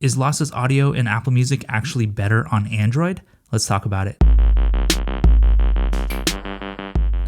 Is lossless audio in Apple Music actually better on Android? Let's talk about it.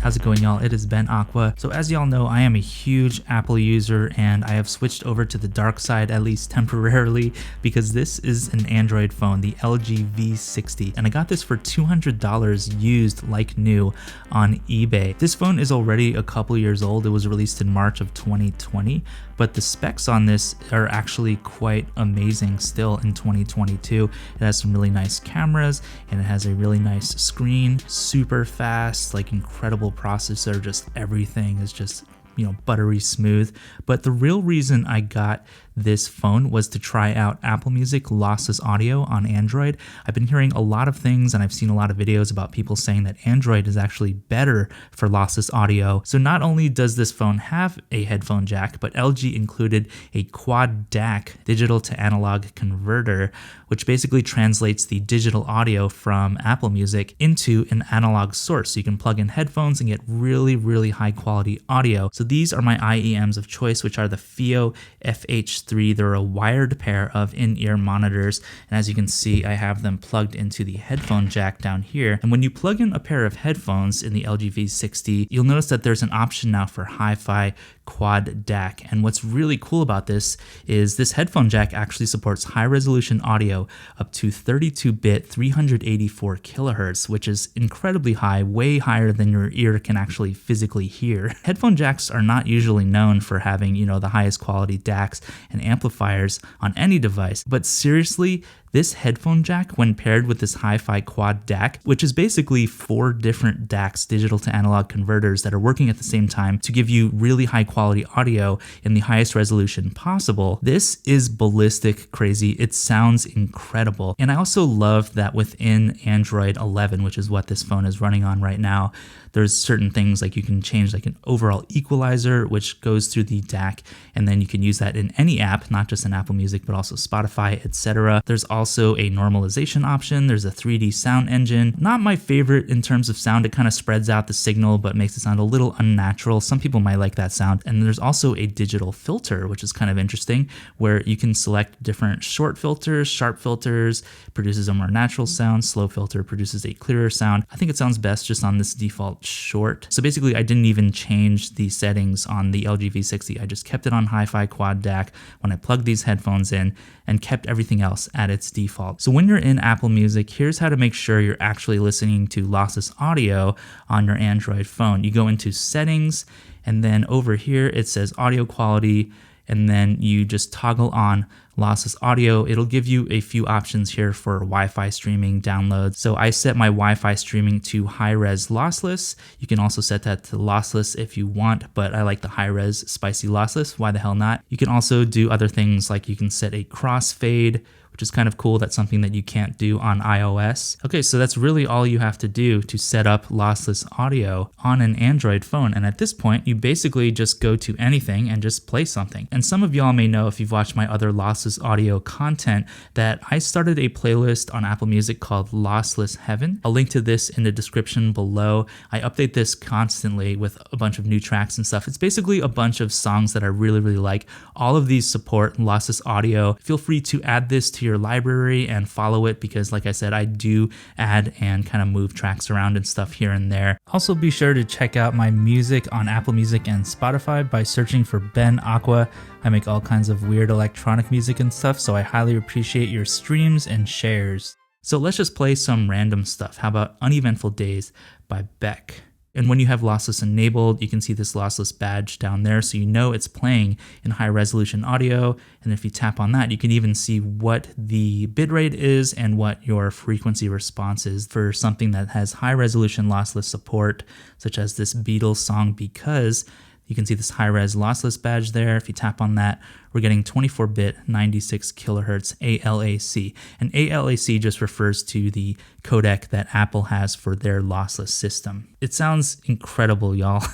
How's it going, y'all? It is Ben Aqua. So as y'all know, I am a huge Apple user and I have switched over to the dark side, at least temporarily, because this is an Android phone, the LG V60, and I got this for $200 used like new on eBay. This phone is already a couple years old. It was released in March of 2020, but the specs on this are actually quite amazing still in 2022. It has some really nice cameras and it has a really nice screen, super fast, like incredible processor, just everything is just, you know, buttery smooth. But the real reason I got this phone was to try out Apple Music lossless audio on Android. I've been hearing a lot of things and I've seen a lot of videos about people saying that Android is actually better for lossless audio. So not only does this phone have a headphone jack, but LG included a quad DAC, digital to analog converter, which basically translates the digital audio from Apple Music into an analog source. So you can plug in headphones and get really, really high quality audio. So these are my IEMs of choice, which are the Fiio FH3. They're a wired pair of in-ear monitors, and as you can see, I have them plugged into the headphone jack down here. And when you plug in a pair of headphones in the LG V60, you'll notice that there's an option now for hi-fi quad DAC. And what's really cool about this is this headphone jack actually supports high resolution audio up to 32-bit 384 kilohertz, which is incredibly high, way higher than your ear can actually physically hear. Headphone jacks are not usually known for having, you know, the highest quality DACs and amplifiers on any device, but seriously, this headphone jack, when paired with this hi-fi quad DAC, which is basically 4 different DACs, digital to analog converters that are working at the same time to give you really high quality audio in the highest resolution possible, this is ballistic crazy. It sounds incredible. And I also love that within Android 11, which is what this phone is running on right now, there's certain things like you can change like an overall equalizer, which goes through the DAC, and then you can use that in any app, not just in Apple Music, but also Spotify, etc. There's also a normalization option. There's a 3D sound engine. Not my favorite in terms of sound. It kind of spreads out the signal, but makes it sound a little unnatural. Some people might like that sound. And there's also a digital filter, which is kind of interesting, where you can select different short filters, sharp filters, produces a more natural sound, slow filter produces a clearer sound. I think it sounds best just on this default short. So basically I didn't even change the settings on the LG V60. I just kept it on hi-fi quad DAC when I plugged these headphones in and kept everything else at its default. So when you're in Apple Music, here's how to make sure you're actually listening to lossless audio on your Android phone. You go into settings and then over here it says audio quality, and then you just toggle on lossless audio. It'll give you a few options here for Wi-Fi streaming downloads. So I set my Wi-Fi streaming to high-res lossless. You can also set that to lossless if you want, but I like the high-res spicy lossless. Why the hell not? You can also do other things like you can set a crossfade, which is kind of cool. That's something that you can't do on iOS. Okay, so that's really all you have to do to set up lossless audio on an Android phone. And at this point, you basically just go to anything and just play something. And some of y'all may know if you've watched my other lossless audio content that I started a playlist on Apple Music called Lossless Heaven. I'll link to this in the description below. I update this constantly with a bunch of new tracks and stuff. It's basically a bunch of songs that I really, really like. All of these support lossless audio. Feel free to add this to your library and follow it because, like I said, I do add and kind of move tracks around and stuff here and there. Also be sure to check out my music on Apple Music and Spotify by searching for Ben Aqua. I make all kinds of weird electronic music and stuff, so I highly appreciate your streams and shares. So let's just play some random stuff. How about Uneventful Days by Beck? And when you have lossless enabled, you can see this lossless badge down there, so you know it's playing in high resolution audio. And if you tap on that, you can even see what the bitrate is and what your frequency response is for something that has high resolution lossless support, such as this Beatles song Because. You can see this high-res lossless badge there. If you tap on that, we're getting 24-bit 96 kilohertz ALAC. And ALAC just refers to the codec that Apple has for their lossless system. It sounds incredible, y'all.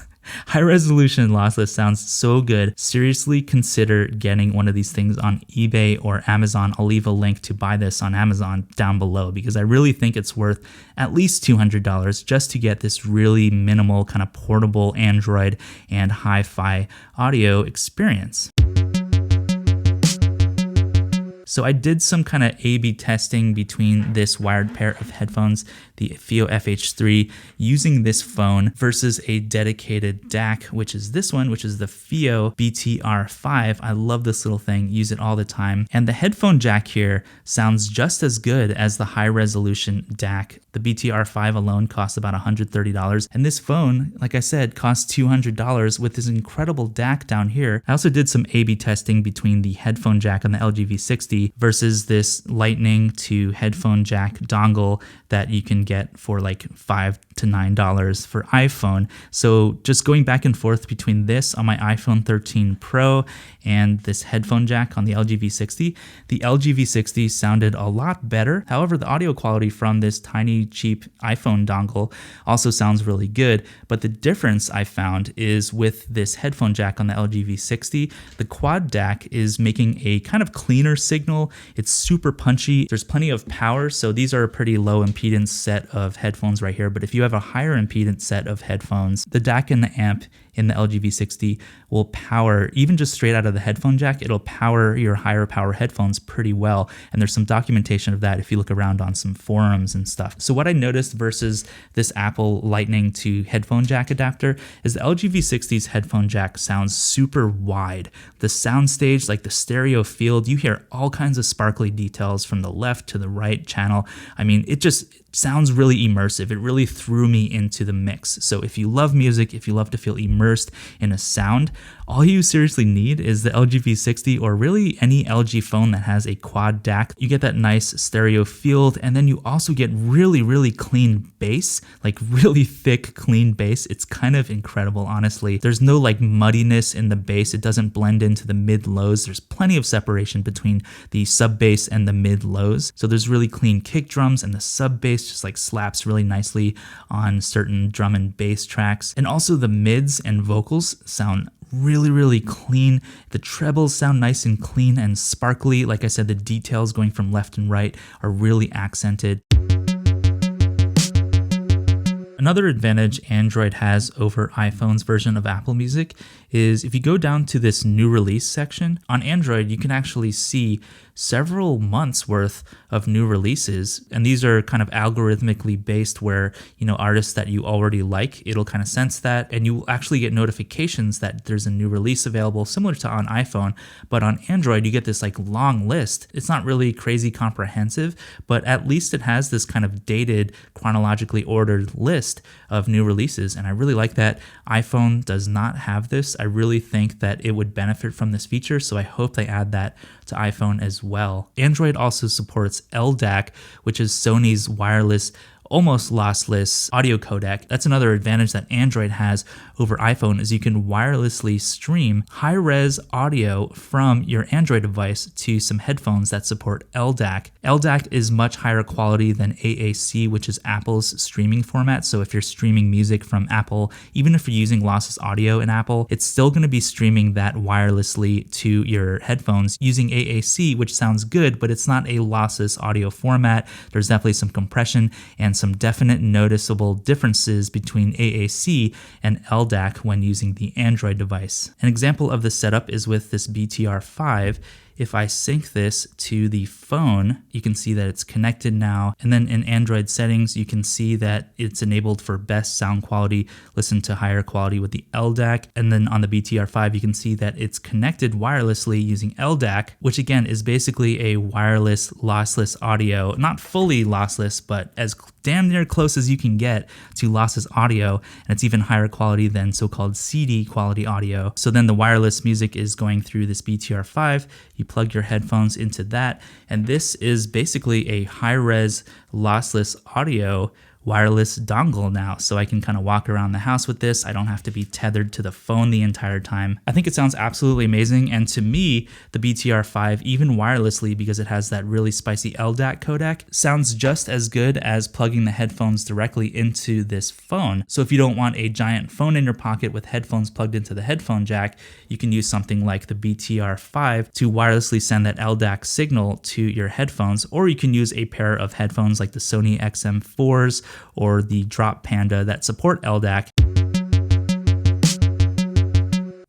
High resolution lossless sounds so good. Seriously consider getting one of these things on eBay or Amazon. I'll leave a link to buy this on Amazon down below because I really think it's worth at least $200 just to get this really minimal kind of portable Android and hi-fi audio experience. So I did some kind of A/B testing between this wired pair of headphones, the Fiio FH3, using this phone versus a dedicated DAC, which is this one, which is the Fiio BTR5. I love this little thing, use it all the time. And the headphone jack here sounds just as good as the high resolution DAC. The BTR5 alone costs about $130. And this phone, like I said, costs $200 with this incredible DAC down here. I also did some A/B testing between the headphone jack on the LG V60 versus this lightning to headphone jack dongle that you can get for like $5 to $9 for iPhone. So just going back and forth between this on my iPhone 13 Pro and this headphone jack on the LG V60, the LG V60 sounded a lot better. However, the audio quality from this tiny cheap iPhone dongle also sounds really good. But the difference I found is with this headphone jack on the LG V60, the quad DAC is making a kind of cleaner signal. It's super punchy. There's plenty of power. So these are a pretty low impedance set of headphones right here. But if you have a higher impedance set of headphones, the DAC and the amp in the LG V60 will power, even just straight out of the headphone jack, it'll power your higher power headphones pretty well. And there's some documentation of that if you look around on some forums and stuff. So what I noticed versus this Apple Lightning to headphone jack adapter is the LG V60's headphone jack sounds super wide. The soundstage, like the stereo field, you hear all kinds of sparkly details from the left to the right channel. I mean, it just sounds really immersive. It really threw me into the mix. So if you love music, if you love to feel immersed in a sound, all you seriously need is the LG V60 or really any LG phone that has a quad DAC. You get that nice stereo field, and then you also get really, really clean bass, like really thick, clean bass. It's kind of incredible, honestly. There's no like muddiness in the bass. It doesn't blend into the mid lows. There's plenty of separation between the sub bass and the mid lows. So there's really clean kick drums, and the sub bass just like slaps really nicely on certain drum and bass tracks. And also the mids and vocals sound really, really clean. The trebles sound nice and clean and sparkly. Like I said, the details going from left and right are really accented. Another advantage Android has over iPhone's version of Apple Music is if you go down to this new release section, on Android, you can actually see several months worth of new releases. And these are kind of algorithmically based where, you know, artists that you already like, it'll kind of sense that, and you will actually get notifications that there's a new release available, similar to on iPhone. But on Android, you get this like long list. It's not really crazy comprehensive, but at least it has this kind of dated, chronologically ordered list of new releases. And I really like that. iPhone does not have this. I really think that it would benefit from this feature, so I hope they add that to iPhone as well. Android also supports LDAC, which is Sony's wireless, almost lossless audio codec. That's another advantage that Android has over iPhone, is you can wirelessly stream high-res audio from your Android device to some headphones that support LDAC. LDAC is much higher quality than AAC, which is Apple's streaming format. So if you're streaming music from Apple, even if you're using lossless audio in Apple, it's still going to be streaming that wirelessly to your headphones using AAC, which sounds good, but it's not a lossless audio format. There's definitely some compression and some definite noticeable differences between AAC and LDAC when using the Android device. An example of the setup is with this BTR5. If I sync this to the phone, you can see that it's connected now. And then in Android settings, you can see that it's enabled for best sound quality, listen to higher quality with the LDAC. And then on the BTR5, you can see that it's connected wirelessly using LDAC, which again is basically a wireless lossless audio, not fully lossless, but as damn near close as you can get to lossless audio. And it's even higher quality than so-called CD quality audio. So then the wireless music is going through this BTR5. You plug your headphones into that, and this is basically a high-res lossless audio wireless dongle now, so I can kind of walk around the house with this. I don't have to be tethered to the phone the entire time. I think it sounds absolutely amazing, and to me, the BTR5, even wirelessly, because it has that really spicy LDAC codec, sounds just as good as plugging the headphones directly into this phone. So if you don't want a giant phone in your pocket with headphones plugged into the headphone jack, you can use something like the BTR5 to wirelessly send that LDAC signal to your headphones, or you can use a pair of headphones like the Sony XM4s or the Drop Panda that support LDAC.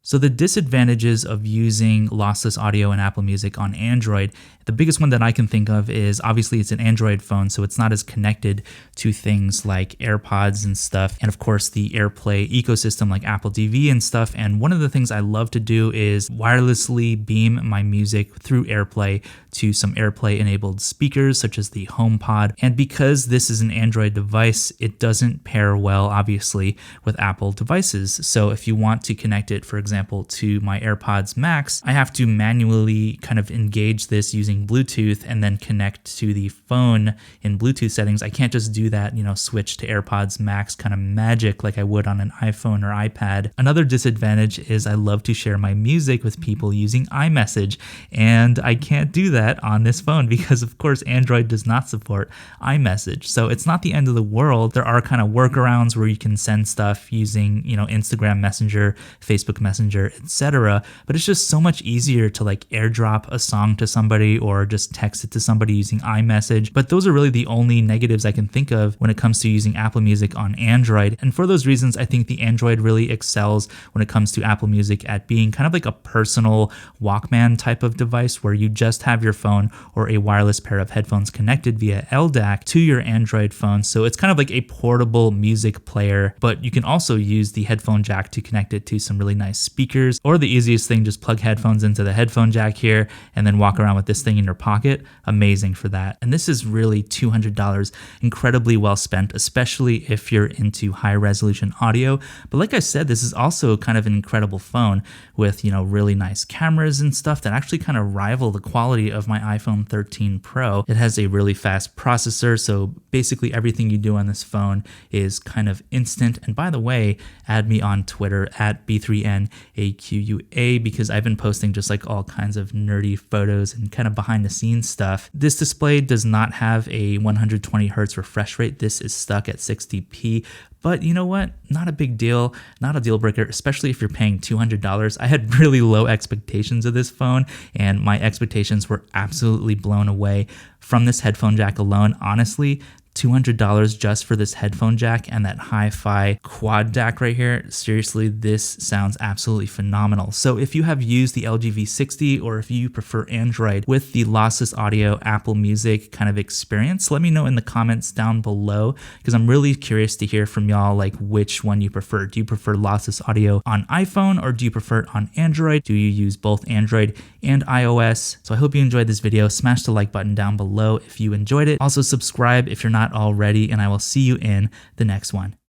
So the disadvantages of using lossless audio in Apple Music on Android, the biggest one that I can think of is obviously it's an Android phone, so it's not as connected to things like AirPods and stuff, and of course the AirPlay ecosystem like Apple TV and stuff. And one of the things I love to do is wirelessly beam my music through AirPlay to some AirPlay enabled speakers such as the HomePod. And because this is an Android device, it doesn't pair well obviously with Apple devices. So if you want to connect it, for example, to my AirPods Max, I have to manually kind of engage this using Bluetooth and then connect to the phone in Bluetooth settings. I can't just do that, switch to AirPods Max kind of magic like I would on an iPhone or iPad. Another disadvantage is I love to share my music with people using iMessage, and I can't do that on this phone because of course Android does not support iMessage. So it's not the end of the world. There are kind of workarounds where you can send stuff using, Instagram Messenger, Facebook Messenger, etc. But it's just so much easier to like airdrop a song to somebody or just text it to somebody using iMessage. But those are really the only negatives I can think of when it comes to using Apple Music on Android. And for those reasons, I think the Android really excels when it comes to Apple Music at being kind of like a personal Walkman type of device where you just have your phone or a wireless pair of headphones connected via LDAC to your Android phone. So it's kind of like a portable music player, but you can also use the headphone jack to connect it to some really nice speakers, or the easiest thing, just plug headphones into the headphone jack here and then walk around with this thing in your pocket. Amazing for that. And this is really $200 incredibly well spent, especially if you're into high resolution audio. But like I said, this is also kind of an incredible phone with, really nice cameras and stuff that actually kind of rival the quality of my iPhone 13 Pro. It has a really fast processor, so basically everything you do on this phone is kind of instant. And by the way, add me on Twitter at B3NAQUA because I've been posting just like all kinds of nerdy photos and kind of behind the scenes stuff. This display does not have a 120 hertz refresh rate. This is stuck at 60p. But you know what? Not a big deal, not a deal breaker, especially if you're paying $200. I had really low expectations of this phone, and my expectations were absolutely blown away from this headphone jack alone. Honestly, $200 just for this headphone jack and that hi-fi quad DAC right here. Seriously, this sounds absolutely phenomenal. So if you have used the LG V60 or if you prefer Android with the lossless audio Apple Music kind of experience, let me know in the comments down below because I'm really curious to hear from y'all like which one you prefer. Do you prefer lossless audio on iPhone or do you prefer it on Android? Do you use both Android and iOS? So I hope you enjoyed this video. Smash the like button down below if you enjoyed it. Also subscribe if you're not already, and I will see you in the next one.